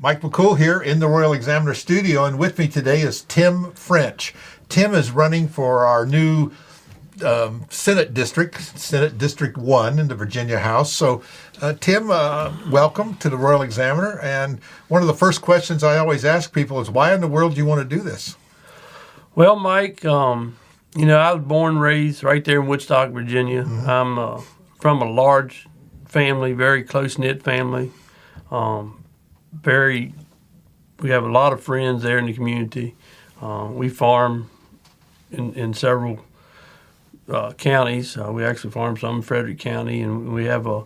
Mike McCool here in the Royal Examiner studio, and with me today is Tim French. Tim is running for our new Senate District 1 in the Virginia House. So, Tim, welcome to the Royal Examiner. And one of the first questions I always ask people is, why in the world do you want to do this? Well, Mike, I was born and raised right there in Woodstock, Virginia. Mm-hmm. I'm from a large family, very close-knit family. We have a lot of friends there in the community. We farm in several counties. We actually farm some in Frederick County, and we have a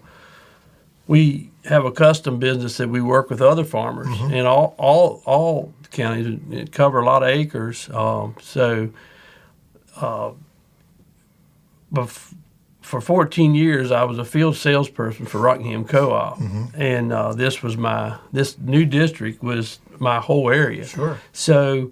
custom business that we work with other farmers mm-hmm. in all counties. It cover a lot of acres. But for 14 years, I was a field salesperson for Rockingham Co-op, mm-hmm. and this new district was my whole area. Sure. So,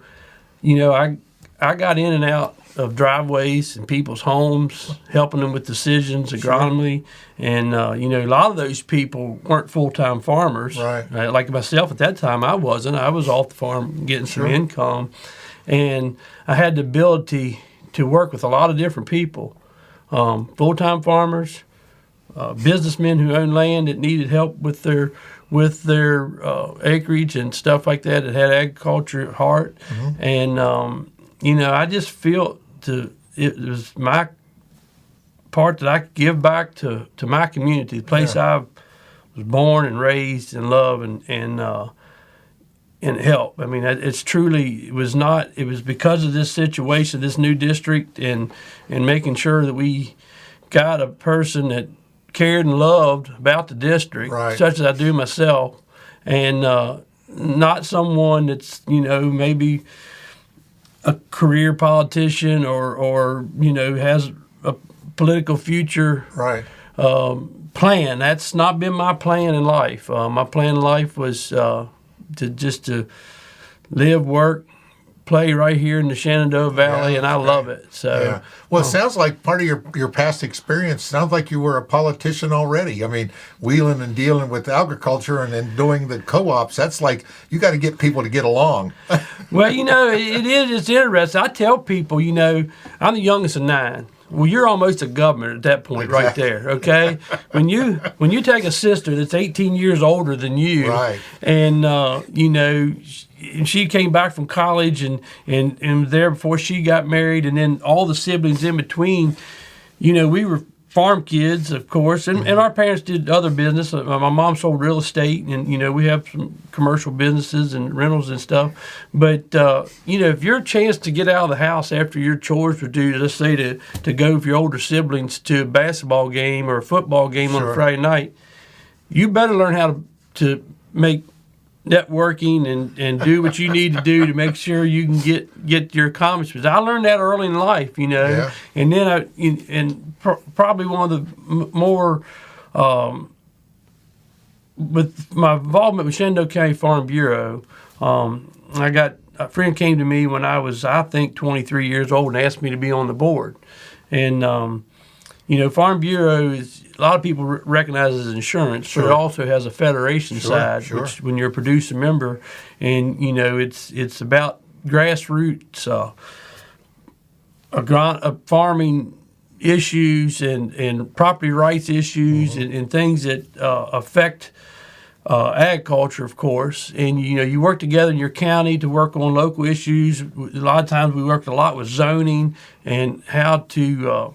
I got in and out of driveways and people's homes, helping them with decisions, agronomy, sure. And a lot of those people weren't full-time farmers. Right. Like myself at that time, I wasn't. I was off the farm getting some income, and I had the ability to work with a lot of different people. Full-time farmers, businessmen who owned land that needed help with their acreage and stuff like that had agriculture at heart. Mm-hmm. And, I just feel it was my part that I could give back to my community, the place I was born and raised and loved and help. I mean, it was because of this situation, this new district, and making sure that we got a person that cared and loved about the district, right. such as I do myself, and not someone that's, maybe a career politician or has a political future right. Plan. That's not been my plan in life. My plan in life was to live, work, play right here in the Shenandoah Valley, and I love it. So, Well, it sounds like part of your past experience sounds like you were a politician already. I mean, wheeling and dealing with agriculture and then doing the co-ops, that's like you got to get people to get along. Well, it's interesting. I tell people, I'm the youngest of 9. Well, you're almost a governor at that point, exactly. Right there. Okay, when you take a sister that's 18 years older than you, right. And she came back from college and was there before she got married, and then all the siblings in between, we were farm kids, of course, and our parents did other business. My mom sold real estate, and we have some commercial businesses and rentals and stuff. But if you're a chance to get out of the house after your chores were due, let's say to go with your older siblings to a basketball game or a football game sure. on a Friday night, you better learn how to make networking and do what you need to do to make sure you can get your accomplishments. I learned that early in life, Yeah. And then probably one of the more with my involvement with Shenandoah County Farm Bureau, I got a friend came to me when I was, I think, 23 years old and asked me to be on the board. And Farm Bureau is, a lot of people recognize it as insurance, sure. but it also has a federation sure, side, sure. which when you're a producer member, and it's about grassroots farming issues and property rights issues mm-hmm. and things that affect agriculture, of course. And you work together in your county to work on local issues. A lot of times we worked a lot with zoning and how to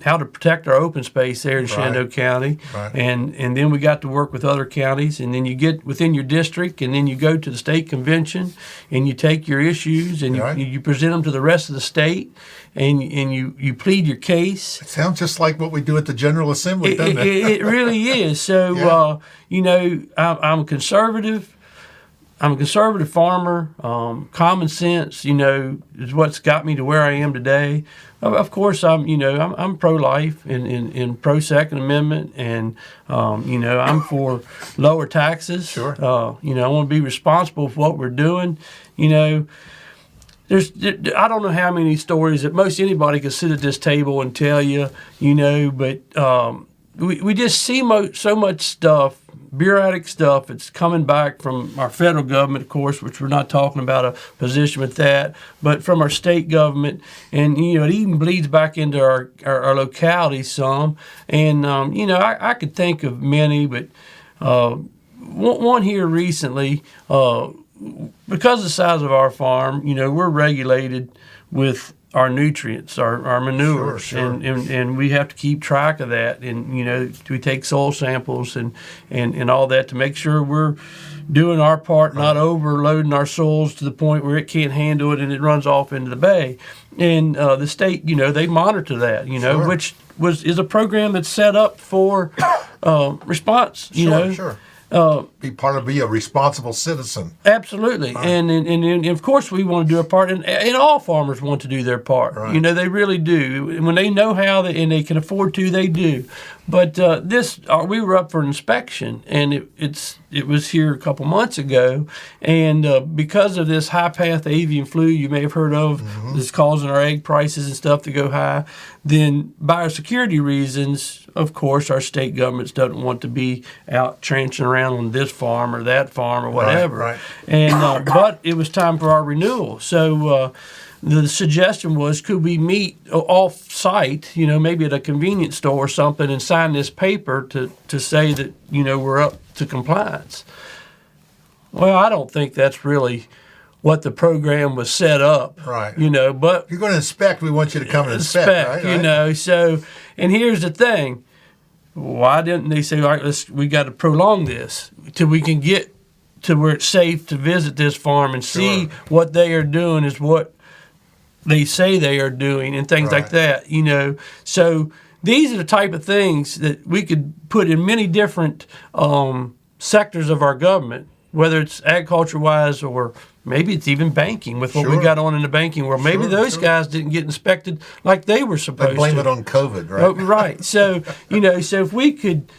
protect our open space there in Shenandoah County. Right. And then we got to work with other counties, and then you get within your district, and then you go to the state convention, and you take your issues, and you present them to the rest of the state, and you plead your case. It sounds just like what we do at the General Assembly, doesn't it? It really is. So, I'm a conservative. I'm a conservative farmer. Common sense, is what's got me to where I am today. Of course, I'm pro-life and pro-Second Amendment, and I'm for lower taxes. Sure. I want to be responsible for what we're doing. I don't know how many stories that most anybody could sit at this table and tell you, but we just see so much stuff bureaucratic stuff that's coming back from our federal government, of course, which we're not talking about a position with that, but from our state government. And, it even bleeds back into our locality some. And, I could think of many, but one here recently, because of the size of our farm, we're regulated with our nutrients, our manures, Sure. And we have to keep track of that. And, we take soil samples and all that to make sure we're doing our part, not overloading our soils to the point where it can't handle it and it runs off into the bay. And the state, they monitor that, Sure. which is a program that's set up for response, Sure. Be a responsible citizen. Absolutely, Right. And of course we want to do our part, and all farmers want to do their part. Right. They really do. When they know how and they can afford to, they do. But we were up for an inspection, and it was here a couple months ago, and because of this high path avian flu you may have heard of, that's causing our egg prices and stuff to go high. Then biosecurity reasons, of course, our state governments doesn't want to be out trancing around on this farm or that farm or whatever. Right. And but it was time for our renewal. So the suggestion was, could we meet off-site, maybe at a convenience store or something, and sign this paper to say that, we're up to compliance. Well, I don't think that's really what the program was set up. Right. But If you're going to inspect, we want you to come and inspect, right? So, and here's the thing. Why didn't they say, all right, we got to prolong this till we can get to where it's safe to visit this farm and see what they are doing is what they say they are doing and things like that, So these are the type of things that we could put in many different sectors of our government, whether it's agriculture-wise or maybe it's even banking with what we got on in the banking world. Maybe those guys didn't get inspected like they were supposed to. They blame it on COVID, right? Oh, right. So, so if we could,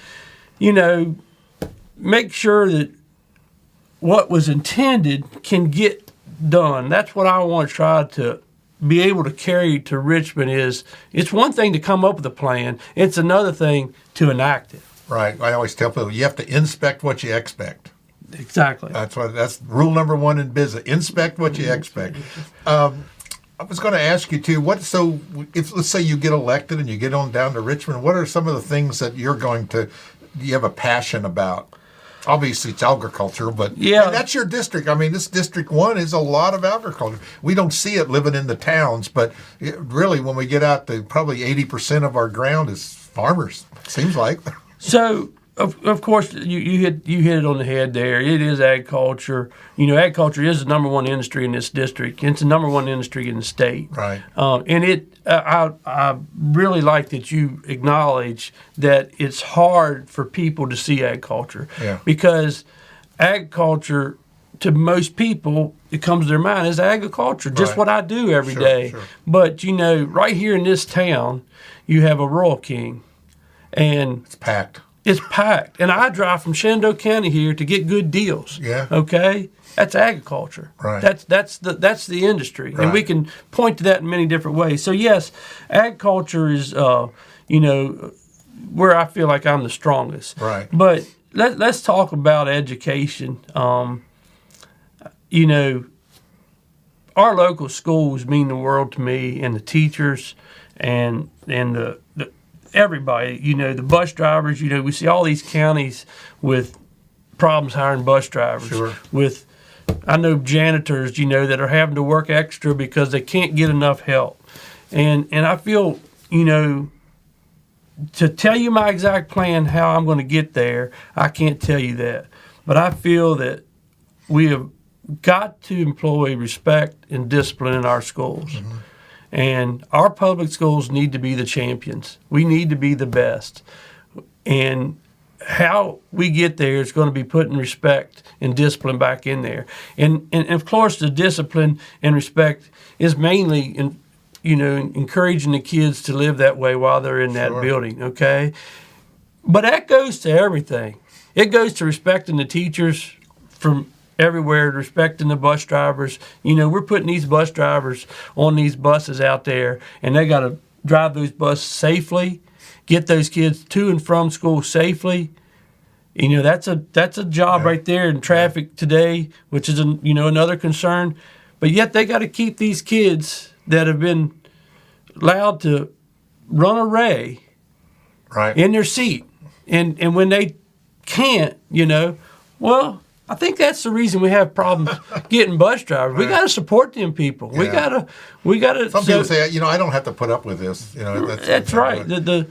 make sure that what was intended can get done. That's what I want to try to be able to carry to Richmond. It's one thing to come up with a plan. It's another thing to enact it. Right. I always tell people you have to inspect what you expect. Exactly. That's rule number one in business. Inspect what you expect. I was going to ask you too. If let's say you get elected and you get on down to Richmond, what are some of the things that you have a passion about? Obviously, it's agriculture, but and that's your district. I mean, this District 1 is a lot of agriculture. We don't see it living in the towns, but really, when we get out, probably 80% of our ground is farmers. Seems like. So, of course, you hit it on the head there. It is agriculture. Agriculture is the number one industry in this district. It's the number one industry in the state. Right. And I really like that you acknowledge that it's hard for people to see agriculture. Yeah. Because agriculture, to most people, it comes to their mind as agriculture, just what I do every day. Sure. But, right here in this town, you have a Royal King. And It's packed. it's packed. And I drive from Shenandoah County here to get good deals. Yeah. Okay? That's agriculture. Right. That's the industry. Right. And we can point to that in many different ways. So yes, agriculture is where I feel like I'm the strongest. Right. But let's talk about education. Our local schools mean the world to me, and the teachers and the everybody, the bus drivers, we see all these counties with problems hiring bus drivers. Sure. I know janitors, that are having to work extra because they can't get enough help. And I feel, to tell you my exact plan, how I'm going to get there, I can't tell you that. But I feel that we have got to employ respect and discipline in our schools. Mm-hmm. And our public schools need to be the champions. We need to be the best. And how we get there is going to be putting respect and discipline back in there. And of course, the discipline and respect is mainly encouraging the kids to live that way while they're in that building, okay? But that goes to everything. It goes to respecting the teachers from everywhere, respecting the bus drivers. We're putting these bus drivers on these buses out there, and they got to drive those buses safely, get those kids to and from school safely, That's a job right there in traffic today, which is another concern. But yet they got to keep these kids that have been allowed to run a ray Right. in their seat, and when they can't, well, I think that's the reason we have problems getting bus drivers. We got to support them people. Yeah. We gotta. Some people say, I don't have to put up with this. That's right.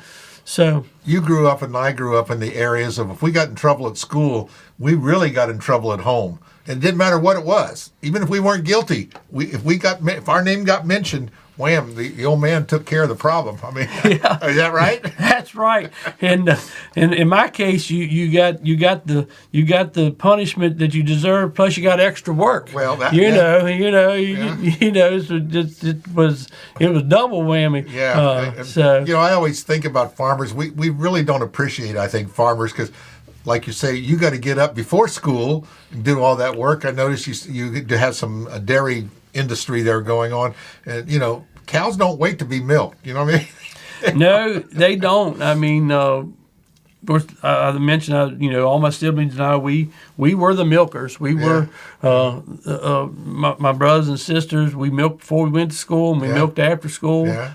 So you grew up and I grew up in the areas of if we got in trouble at school, we really got in trouble at home. And it didn't matter what it was. Even if we weren't guilty, if our name got mentioned, wham, the old man took care of the problem. I mean, yeah. Is that right? That's right. And in my case, you got the punishment that you deserve, plus you got extra work. Well, so it was double whammy. Yeah. So I always think about farmers. We really don't appreciate, I think, farmers because, like you say, you got to get up before school and do all that work. I noticed you have some dairy industry there going on, and cows don't wait to be milked. You know what I mean? No, they don't. I mean, of course, I mentioned, all my siblings and I, we were the milkers. We were my brothers and sisters. We milked before we went to school, and we milked after school. Yeah.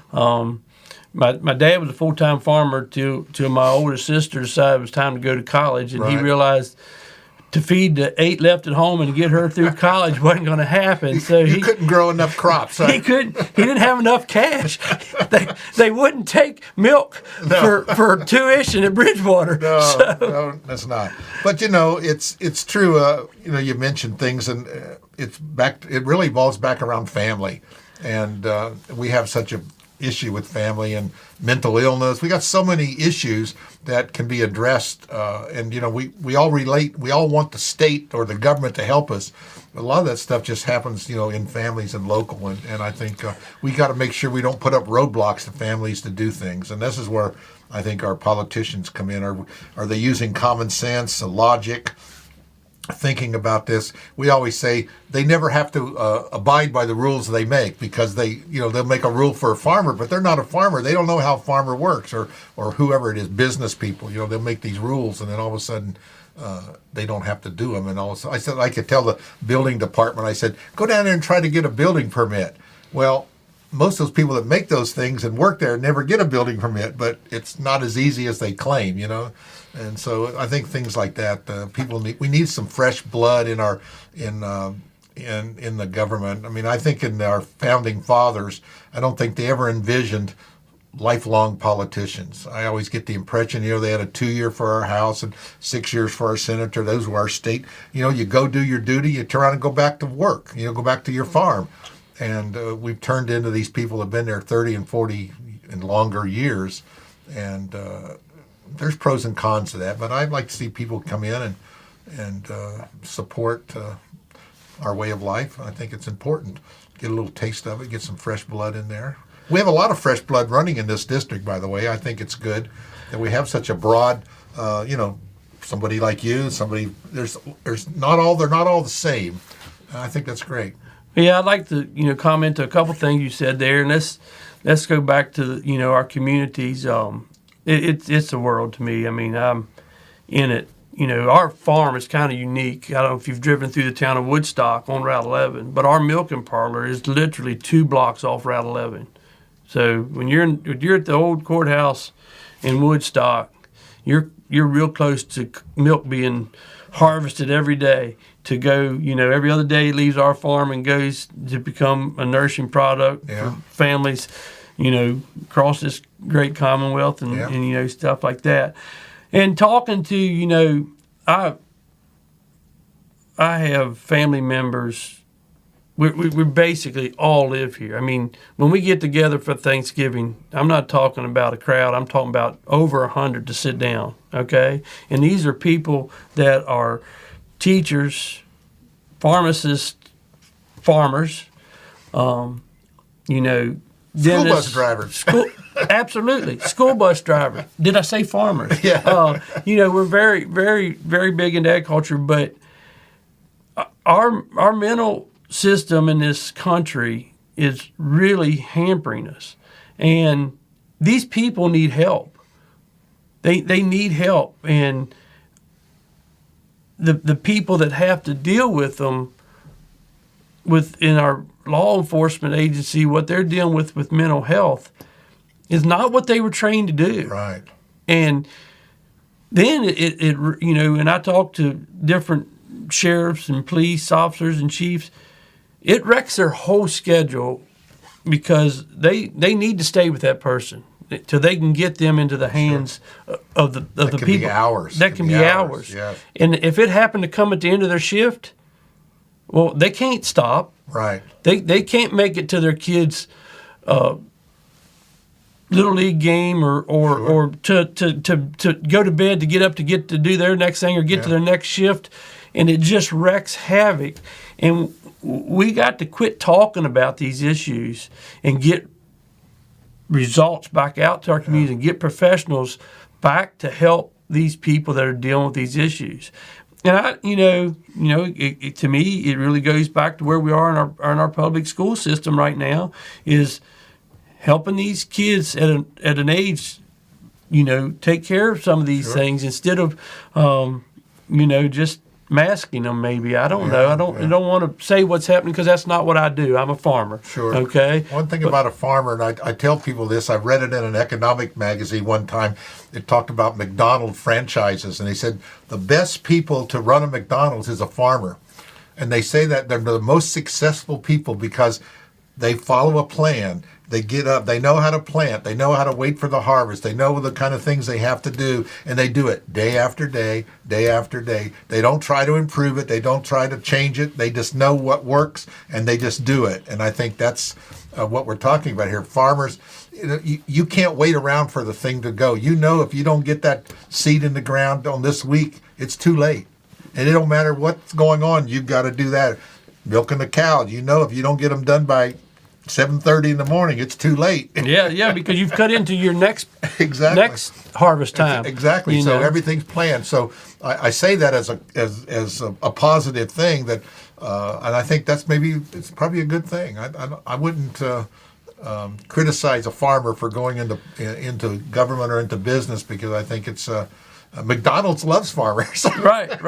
My dad was a full-time farmer till my older sister decided it was time to go to college, and he realized to feed the 8 left at home and get her through college wasn't going to happen. So he couldn't grow enough crops. Huh? He couldn't. He didn't have enough cash. They wouldn't take milk for tuition at Bridgewater. No, that's not. But it's true. You mentioned things, and it's back. It really evolves back around family, and we have such a issue with family and mental illness. We got so many issues that can be addressed, and we all relate. We all want the state or the government to help us. A lot of that stuff just happens, in families and local, and I think we got to make sure we don't put up roadblocks to families to do things. And this is where I think our politicians come in. Are they using common sense, logic? Thinking about this, we always say they never have to abide by the rules they make because they'll make a rule for a farmer, but they're not a farmer. They don't know how a farmer works or whoever it is, business people. They'll make these rules and then all of a sudden they don't have to do them. And all of a sudden, I said I could tell the building department. I said, go down there and try to get a building permit. Well, most of those people that make those things and work there never get a building permit, but it's not as easy as they claim. And so I think things like that, we need some fresh blood in the government. I mean, I think in our founding fathers, I don't think they ever envisioned lifelong politicians. I always get the impression, they had a 2-year for our House and 6 years for our senator. Those were our state. You go do your duty, you turn around and go back to work. Go back to your farm. And we've turned into these people that have been there 30 and 40 and longer years. And there's pros and cons to that, but I'd like to see people come in and support our way of life. I think it's important. Get a little taste of it, get some fresh blood in there. We have a lot of fresh blood running in this district, by the way. I think it's good that we have such a broad, somebody like you, they're not all the same. I think that's great. Yeah, I'd like to, comment to a couple things you said there, and let's go back to, our communities. It's the world to me. I mean, I'm in it. Our farm is kind of unique. I don't know if you've driven through the town of Woodstock on Route 11, but our milking parlor is literally 2 blocks off Route 11. So when you're at the old courthouse in Woodstock, you're real close to milk being harvested every day. To go, every other day it leaves our farm and goes to become a nursing product for families, across this great commonwealth and stuff like that. And talking to, I have family members. We basically all live here. I mean, when we get together for Thanksgiving, I'm not talking about a crowd. I'm talking about over 100 to sit down, okay? And these are people that are teachers, pharmacists, farmers, School bus drivers. Absolutely. School bus driver. Did I say farmers? Yeah. We're very, very, very big into agriculture, but our mental system in this country is really hampering us. And these people need help. They need help. And the people that have to deal with them within our law enforcement agency, what they're dealing with mental health, is not what they were trained to do. Right. And then it you know, and I talk to different sheriffs and police officers and chiefs, it wrecks their whole schedule because they need to stay with that person till they can get them into the hands of the people. Be hours. That can be hours. Yes. And if it happened to come at the end of their shift, well, they can't stop. Right. They can't make it to their kids' little league game or to go to bed to get up to do their next thing or get to their next shift, and it just wrecks havoc. And we got to quit talking about these issues and get results back out to our communities and get professionals back to help these people that are dealing with these issues. And to me, it really goes back to where we are in our public school system right now, is helping these kids at an age, take care of some of these things instead of, just masking them. Maybe I don't know. I don't want to say what's happening because that's not what I do. I'm a farmer. Sure. Okay. One thing about a farmer, and I tell people this. I read it in an economic magazine one time. It talked about McDonald's franchises, and they said the best people to run a McDonald's is a farmer, and they say that they're the most successful people because they follow a plan. They get up, they know how to plant, they know how to wait for the harvest, they know the kind of things they have to do, and they do it day after day, day after day. They don't try to improve it, they don't try to change it, they just know what works, and they just do it. And I think that's what we're talking about here. Farmers, you can't wait around for the thing to go. If you don't get that seed in the ground on this week, it's too late. And it don't matter what's going on, you've got to do that. Milking the cow, if you don't get them done by 7:30 in the morning, it's too late. Yeah, because you've cut into your next harvest time. Exactly. So everything's planned. So I say that as a positive thing that, and I think it's probably a good thing. I wouldn't criticize a farmer for going into government or into business because I think it's McDonald's loves farmers. Right.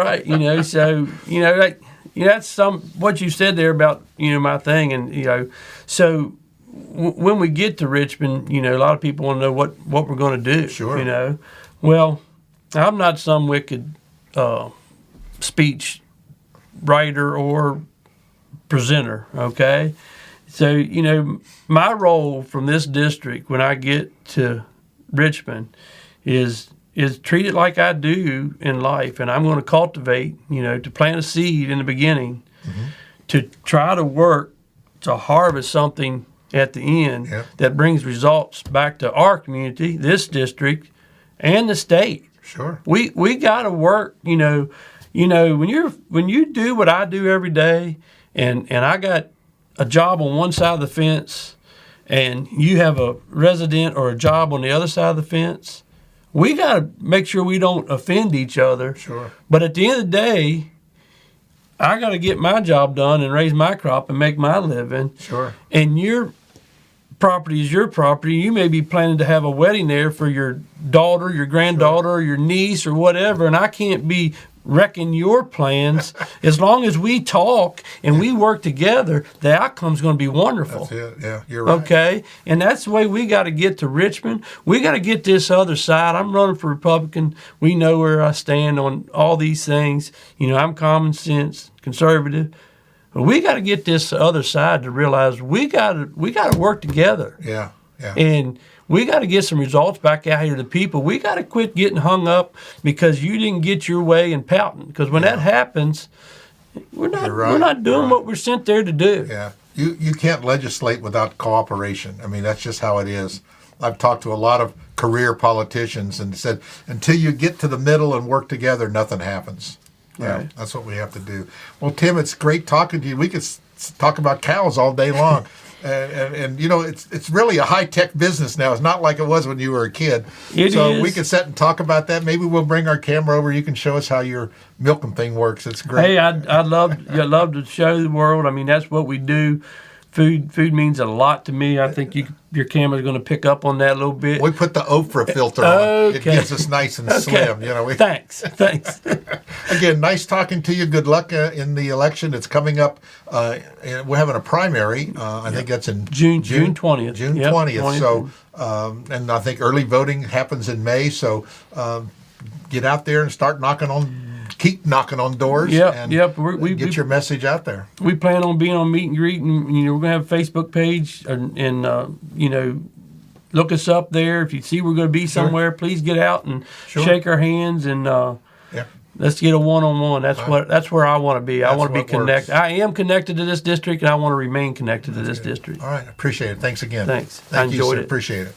That's what you said there about my thing, and so when we get to Richmond, a lot of people want to know what we're going to do. Sure. Well, I'm not some wicked speech writer or presenter. Okay, so my role from this district when I get to Richmond is treat it like I do in life, and I'm going to cultivate, to plant a seed in the beginning, to try to work to harvest something at the end that brings results back to our community, this district, and the state. Sure. We got to work, when you do what I do every day, and I got a job on one side of the fence, and you have a resident or a job on the other side of the fence. We got to make sure we don't offend each other. Sure. But at the end of the day, I got to get my job done and raise my crop and make my living. Sure. And your property is your property. You may be planning to have a wedding there for your daughter, your granddaughter, or your niece or whatever, and I can't be wrecking your plans. As long as we talk and we work together, the outcome's going to be wonderful. That's it. Yeah, you're right. Okay? And that's the way we got to get to Richmond. We got to get this other side. I'm running for Republican. We know where I stand on all these things. I'm common sense, conservative. But we got to get this other side to realize we got to work together. Yeah. And we got to get some results back out here to the people. We got to quit getting hung up because you didn't get your way and pouting. Because when that happens, we're not doing what we're sent there to do. Yeah. You can't legislate without cooperation. I mean, that's just how it is. I've talked to a lot of career politicians and said, until you get to the middle and work together, nothing happens. Right. Yeah, that's what we have to do. Well, Tim, it's great talking to you. We could talk about cows all day long. And it's really a high-tech business now. It's not like it was when you were a kid. It is. We could sit and talk about that. Maybe we'll bring our camera over. You can show us how your milking thing works. It's great. Hey, I'd love to show the world. I mean, that's what we do. food means a lot to me. I think your camera's going to pick up on that a little bit. We put the Oprah filter on. It Okay. gets us nice and slim. You know. Thanks. Again, nice talking to you. Good luck in the election. It's coming up. And we're having a primary. I think that's in June 20th. June Yep, 20th. So, and I think early voting happens in May. So, get out there and keep knocking on doors. And We get your message out there. We plan on being on meet and greet, and we're gonna have a Facebook page, and look us up there. If you see we're gonna be somewhere, please get out and shake our hands and. Let's get a one-on-one. That's where I want to be. I want to be connected. I am connected to this district, and I want to remain connected to this district. All right, appreciate it. Thanks again. Thanks. Thank I you, enjoyed sir. it. Appreciate it.